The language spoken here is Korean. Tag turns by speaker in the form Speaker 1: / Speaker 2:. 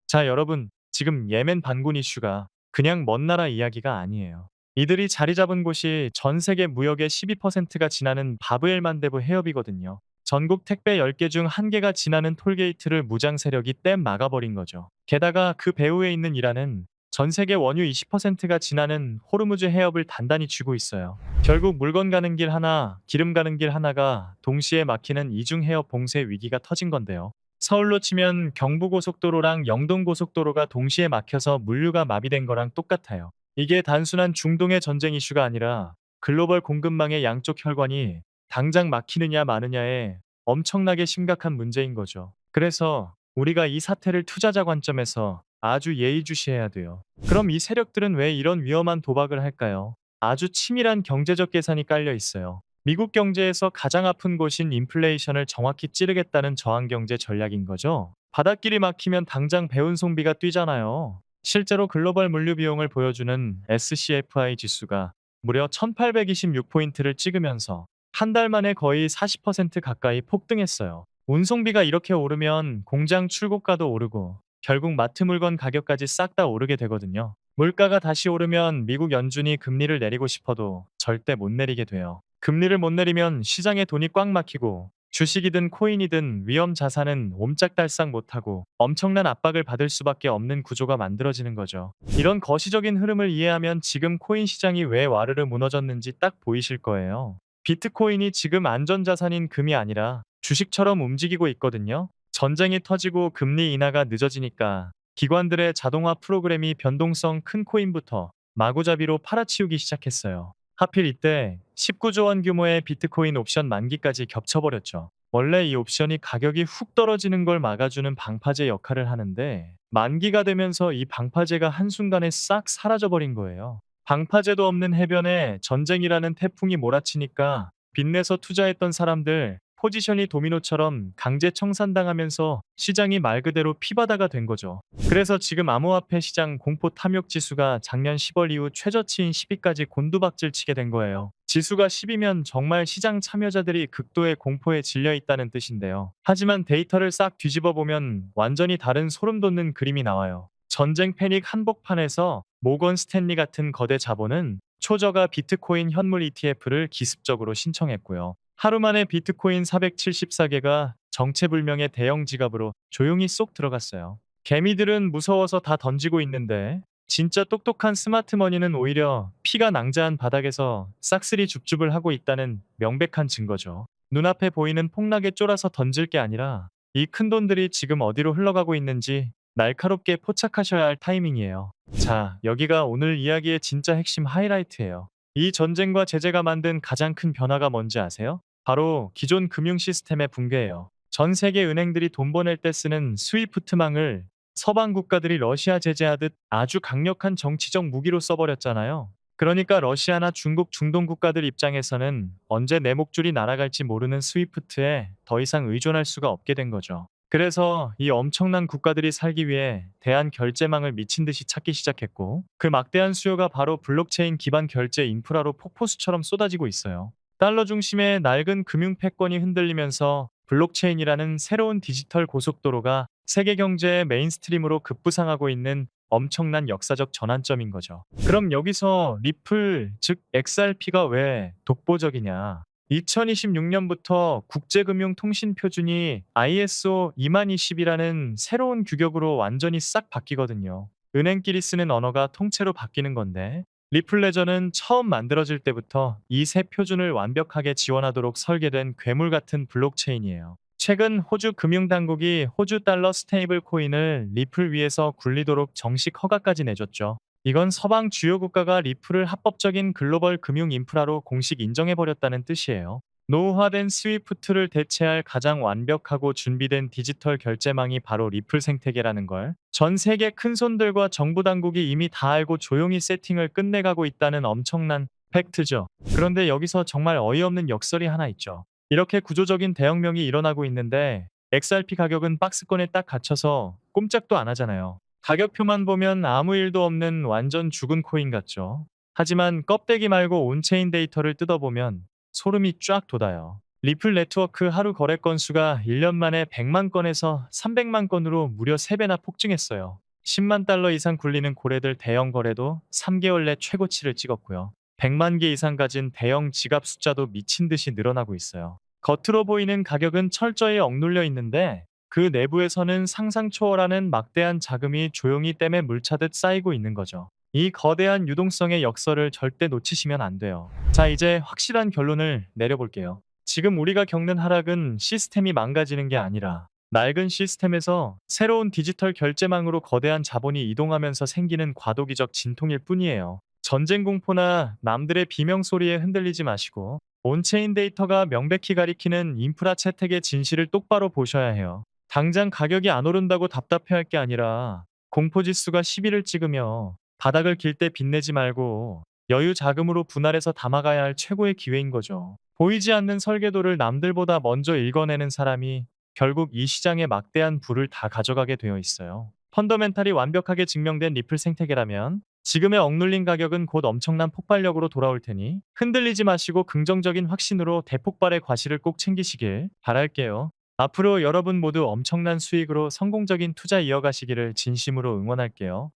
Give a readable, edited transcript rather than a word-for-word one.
Speaker 1: 자, 여러분, 지금 예멘 반군 이슈가 그냥 먼 나라 이야기가 아니에요. 이들이 자리 잡은 곳이 전 세계 무역의 12%가 지나는 바브엘만데브 해협이거든요. 전국 택배 10개 중 1개가 지나는 톨게이트를 무장 세력이 땜 막아버린 거죠. 게다가 그 배후에 있는 이란은 전 세계 원유 20%가 지나는 호르무즈 해협을 단단히 쥐고 있어요. 결국 물건 가는 길 하나, 기름 가는 길 하나가 동시에 막히는 이중 해협 봉쇄 위기가 터진 건데요. 서울로 치면 경부고속도로랑 영동고속도로가 동시에 막혀서 물류가 마비된 거랑 똑같아요. 이게 단순한 중동의 전쟁 이슈가 아니라 글로벌 공급망의 양쪽 혈관이 당장 막히느냐 마느냐에 엄청나게 심각한 문제인 거죠. 그래서 우리가 이 사태를 투자자 관점에서 아주 예의주시해야 돼요. 그럼 이 세력들은 왜 이런 위험한 도박을 할까요? 아주 치밀한 경제적 계산이 깔려 있어요. 미국 경제에서 가장 아픈 곳인 인플레이션을 정확히 찌르겠다는 저항경제 전략인 거죠. 바닷길이 막히면 당장 배운송비가 뛰잖아요. 실제로 글로벌 물류 비용을 보여주는 SCFI 지수가 무려 1826포인트를 찍으면서 한 달 만에 거의 40% 가까이 폭등했어요. 운송비가 이렇게 오르면 공장 출고가도 오르고 결국 마트 물건 가격까지 싹 다 오르게 되거든요. 물가가 다시 오르면 미국 연준이 금리를 내리고 싶어도 절대 못 내리게 돼요. 금리를 못 내리면 시장에 돈이 꽉 막히고 주식이든 코인이든 위험 자산은 옴짝달싹 못하고 엄청난 압박을 받을 수밖에 없는 구조가 만들어지는 거죠. 이런 거시적인 흐름을 이해하면 지금 코인 시장이 왜 와르르 무너졌는지 딱 보이실 거예요. 비트코인이 지금 안전자산인 금이 아니라 주식처럼 움직이고 있거든요. 전쟁이 터지고 금리 인하가 늦어지니까 기관들의 자동화 프로그램이 변동성 큰 코인부터 마구잡이로 팔아치우기 시작했어요. 하필 이때 19조 원 규모의 비트코인 옵션 만기까지 겹쳐버렸죠. 원래 이 옵션이 가격이 훅 떨어지는 걸 막아주는 방파제 역할을 하는데 만기가 되면서 이 방파제가 한순간에 싹 사라져버린 거예요. 방파제도 없는 해변에 전쟁이라는 태풍이 몰아치니까 빚내서 투자했던 사람들 포지션이 도미노처럼 강제 청산당하면서 시장이 말 그대로 피바다가 된 거죠. 그래서 지금 암호화폐 시장 공포 탐욕 지수가 작년 10월 이후 최저치인 10위까지 곤두박질 치게 된 거예요. 지수가 10이면 정말 시장 참여자들이 극도의 공포에 질려 있다는 뜻인데요. 하지만 데이터를 싹 뒤집어 보면 완전히 다른 소름 돋는 그림이 나와요. 전쟁 패닉 한복판에서 모건 스탠리 같은 거대 자본은 초저가 비트코인 현물 ETF를 기습적으로 신청했고요. 하루 만에 비트코인 474개가 정체불명의 대형 지갑으로 조용히 쏙 들어갔어요. 개미들은 무서워서 다 던지고 있는데 진짜 똑똑한 스마트머니는 오히려 피가 낭자한 바닥에서 싹쓸이 줍줍을 하고 있다는 명백한 증거죠. 눈앞에 보이는 폭락에 쫄아서 던질 게 아니라 이 큰돈들이 지금 어디로 흘러가고 있는지 날카롭게 포착하셔야 할 타이밍이에요. 자, 여기가 오늘 이야기의 진짜 핵심 하이라이트예요. 이 전쟁과 제재가 만든 가장 큰 변화가 뭔지 아세요? 바로 기존 금융 시스템의 붕괴예요. 전 세계 은행들이 돈 보낼 때 쓰는 스위프트망을 서방 국가들이 러시아 제재하듯 아주 강력한 정치적 무기로 써버렸잖아요. 그러니까 러시아나 중국, 중동 국가들 입장에서는 언제 내 목줄이 날아갈지 모르는 스위프트에 더 이상 의존할 수가 없게 된 거죠. 그래서 이 엄청난 국가들이 살기 위해 대한 결제망을 미친 듯이 찾기 시작했고 그 막대한 수요가 바로 블록체인 기반 결제 인프라로 폭포수처럼 쏟아지고 있어요. 달러 중심의 낡은 금융 패권이 흔들리면서 블록체인이라는 새로운 디지털 고속도로가 세계 경제의 메인스트림으로 급부상하고 있는 엄청난 역사적 전환점인 거죠. 그럼 여기서 리플, 즉 XRP가 왜 독보적이냐? 2026년부터 국제금융통신표준이 ISO 2020이라는 새로운 규격으로 완전히 싹 바뀌거든요. 은행끼리 쓰는 언어가 통째로 바뀌는 건데 리플 레저는 처음 만들어질 때부터 이 새 표준을 완벽하게 지원하도록 설계된 괴물 같은 블록체인이에요. 최근 호주 금융당국이 호주 달러 스테이블 코인을 리플 위에서 굴리도록 정식 허가까지 내줬죠. 이건 서방 주요 국가가 리플을 합법적인 글로벌 금융 인프라로 공식 인정해버렸다는 뜻이에요. 노후화된 스위프트를 대체할 가장 완벽하고 준비된 디지털 결제망이 바로 리플 생태계라는 걸 전 세계 큰손들과 정부 당국이 이미 다 알고 조용히 세팅을 끝내가고 있다는 엄청난 팩트죠. 그런데 여기서 정말 어이없는 역설이 하나 있죠. 이렇게 구조적인 대혁명이 일어나고 있는데 XRP 가격은 박스권에 딱 갇혀서 꼼짝도 안 하잖아요. 가격표만 보면 아무 일도 없는 완전 죽은 코인 같죠. 하지만 껍데기 말고 온체인 데이터를 뜯어보면 소름이 쫙 돋아요. 리플 네트워크 하루 거래 건수가 1년 만에 100만 건에서 300만 건으로 무려 3배나 폭증했어요. 10만 달러 이상 굴리는 고래들 대형 거래도 3개월 내 최고치를 찍었고요. 100만 개 이상 가진 대형 지갑 숫자도 미친 듯이 늘어나고 있어요. 겉으로 보이는 가격은 철저히 억눌려 있는데 그 내부에서는 상상 초월하는 막대한 자금이 조용히 댐에 물차듯 쌓이고 있는 거죠. 이 거대한 유동성의 역설을 절대 놓치시면 안 돼요. 자, 이제 확실한 결론을 내려볼게요. 지금 우리가 겪는 하락은 시스템이 망가지는 게 아니라 낡은 시스템에서 새로운 디지털 결제망으로 거대한 자본이 이동하면서 생기는 과도기적 진통일 뿐이에요. 전쟁 공포나 남들의 비명 소리에 흔들리지 마시고 온체인 데이터가 명백히 가리키는 인프라 채택의 진실을 똑바로 보셔야 해요. 당장 가격이 안 오른다고 답답해할 게 아니라 공포지수가 10일을 찍으며 바닥을 길 때 빛내지 말고 여유 자금으로 분할해서 담아가야 할 최고의 기회인 거죠. 보이지 않는 설계도를 남들보다 먼저 읽어내는 사람이 결국 이 시장의 막대한 부를 다 가져가게 되어 있어요. 펀더멘탈이 완벽하게 증명된 리플 생태계라면 지금의 억눌린 가격은 곧 엄청난 폭발력으로 돌아올 테니 흔들리지 마시고 긍정적인 확신으로 대폭발의 과실을 꼭 챙기시길 바랄게요. 앞으로 여러분 모두 엄청난 수익으로 성공적인 투자 이어가시기를 진심으로 응원할게요.